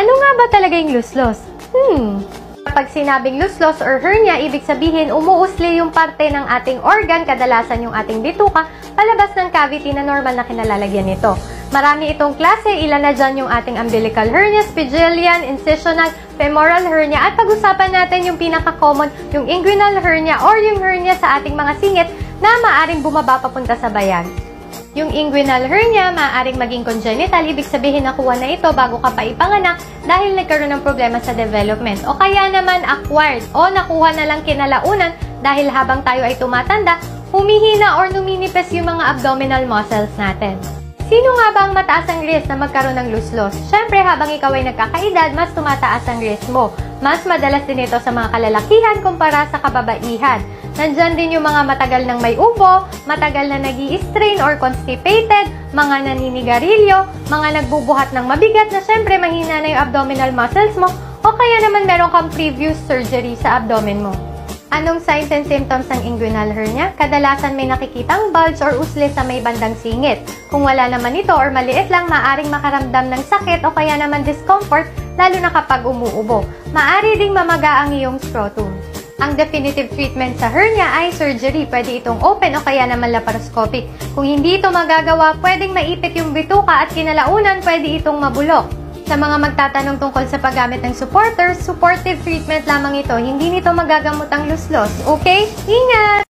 Ano nga ba talaga yung luslos? Kapag sinabing luslos or hernia, ibig sabihin umuusli yung parte ng ating organ, kadalasan yung ating bituka, palabas ng cavity na normal na kinalalagyan nito. Marami itong klase, ilan na dyan yung ating umbilical hernia, Spigelian, incisional, femoral hernia, at pag-usapan natin yung pinaka-common, yung inguinal hernia or yung hernia sa ating mga singit na maaring bumaba papunta sa bayag. Yung inguinal hernia, maaaring maging congenital, ibig sabihin nakuha na ito bago ka pa ipanganak dahil nagkaroon ng problema sa development. O kaya naman acquired o nakuha na lang kinalaunan dahil habang tayo ay tumatanda, humihina or numinipes yung mga abdominal muscles natin. Sino nga ba ang mataas ang risk na magkaroon ng luslos? Siyempre, habang ikaw ay nagkakaedad, mas tumataas ang risk mo. Mas madalas din ito sa mga kalalakihan kumpara sa kababaihan. Nandyan din yung mga matagal nang may ubo, matagal na nag-i-strain or constipated, mga naninigarilyo, mga nagbubuhat ng mabigat na syempre mahina na yung abdominal muscles mo, o kaya naman meron kang previous surgery sa abdomen mo. Anong signs and symptoms ng inguinal hernia? Kadalasan may nakikitang bulge or usli sa may bandang singit. Kung wala naman ito or maliit lang, maaring makaramdam ng sakit o kaya naman discomfort, lalo na kapag umuubo. Maari ding mamaga ang iyong scrotum. Ang definitive treatment sa hernia ay surgery. Pwede itong open o kaya naman laparoscopic. Kung hindi ito magagawa, pwedeng maipit yung bituka at kinalaunan pwede itong mabulok. Sa mga magtatanong tungkol sa paggamit ng supporters, supportive treatment lamang ito. Hindi nito magagamot ang luslos. Okay? Ingat!